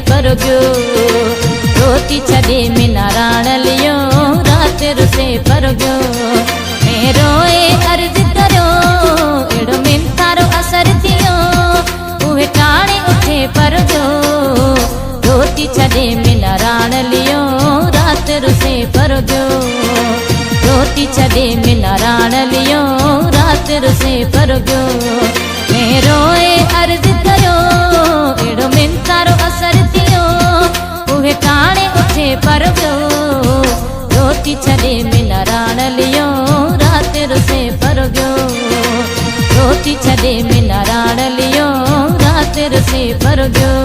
पर गयो। रोटी छॾे मिना राण लियो रात रुसे पर गयो। मैं रोए अर्ज करियो एड़ो मिन थारो असर थियो उहे टाणे उठे पर गयो। रोटी छॾे मिना राण लियो रात रुसे पर गयो। रोटी छॾे मिना राण लियो रात रुसे पर गयो। मैं रोए अर्ज करियो एड़ो मिन थारो असर थियो उहे टाणे उठे पर गयो। रोटी छॾे मिना राण लियो रात रुसे पर गयो। रोटी छॾे मिना राण लियो रात रुसे पर गयो।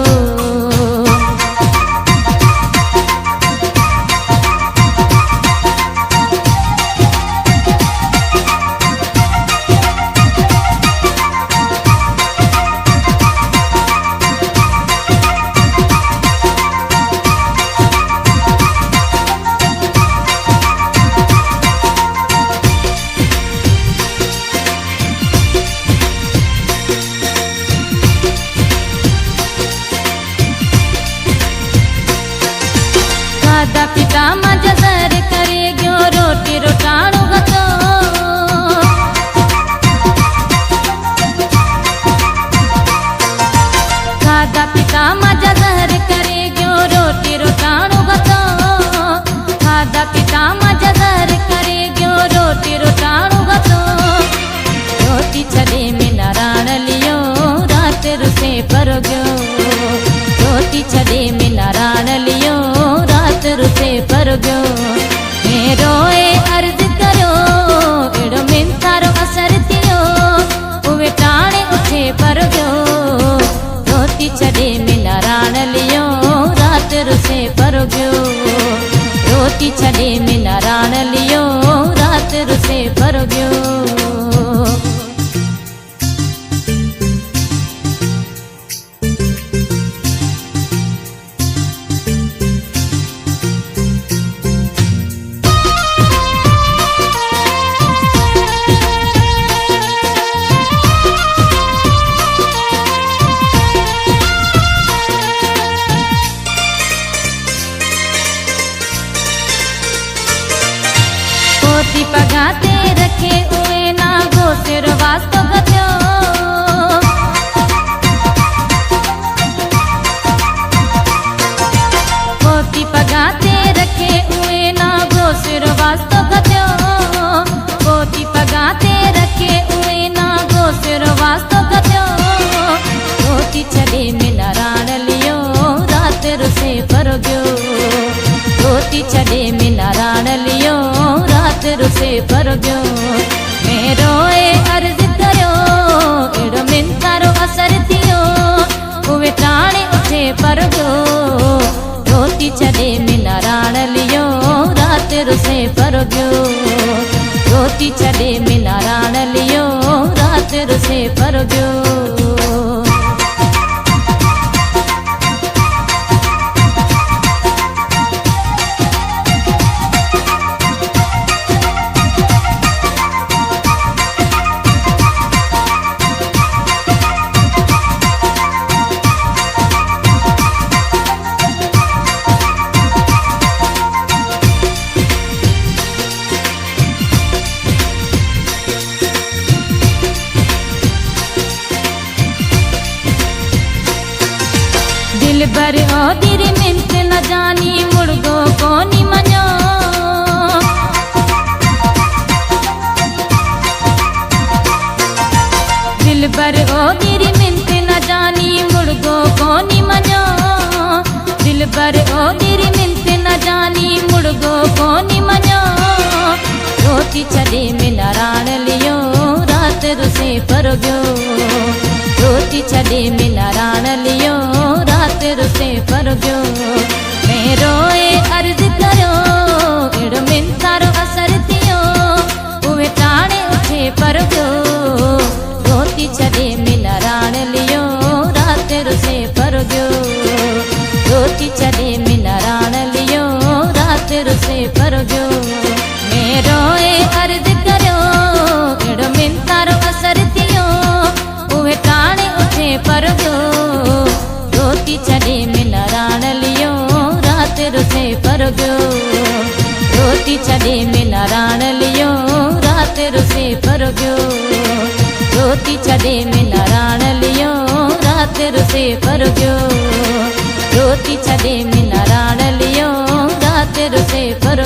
खाधा पीता मजा जर करे गयो रोटी रोटाणो गतो। खाधा पीता मजा जर करे गयो रोटी रोटाणो गतो। खाधा पीता मजा जर करे गयो रोटी रोटाणो गतो। रोटी छॾे मिना राण लियो रात रुसे पर गयो। रोटी छॾे मिना राण लियो रात रुसे पर गयो। मैं रोए अर्ज करियो एड़ो मिन थारो असर थियो उहे टाणे उठे पर गयो। रोटी छॾे मिना राण लियो रात रुसे पर गयो। रोटी छॾे मिना राण लियो रात रुसे पर गयो। पोती पगाते रखे उए ना घोसिर वास्तो गत्यो। पोती पगाते रखे उए ना घोसिर वास्तो गत्यो। पोती पगाते रखे उए ना घोसिर वास्तो गत्यो। रोटी छॾे मिना राण लियो रात रुसे पर गयो। रोटी छॾे मिना राण लियो रात रुसे पर गयो। मैं रोए अर्ज करियो एड़ो मिन थारो असर थियो उहे टाणे उठे पर गयो। रोटी छॾे मिना राण लियो रात रुसे पर गयो। रोटी छॾे मिना राण लियो रात रुसे पर गयो। दिल भर ओ दिरी मिनत न जानी मुड़गो कोनी मञो। दिल भर ओ दिरी मिनत न जानी मुड़गो कोनी मञो। दिल भर ओ दिरी मिनत न जानी मुड़गो कोनी मञो। रोटी छॾे मिना राण लियो रात रुसे पर गयो। रोटी छॾे मिना राण लियो रात रुसे पर गयो। मैं रोए अर्ज करियो एड़ो मिन थारो असर थियो उहे टाणे उठे पर गयो। रोटी छॾे मिना राण लियो रात रुसे पर गयो। रोटी छॾे मिना राण लियो रात रुसे पर गयो। मैं रोए अर्ज करियो एड़ो मिन थारो असर थियो उहे टाणे उठे पर गयो। छॾे मिना राण लियो रात रुसे पर गयो रोटी छॾे मिना राण लियो रात रुसे पर गयो रोटी छॾे मिना राण लियो रात रुसे पर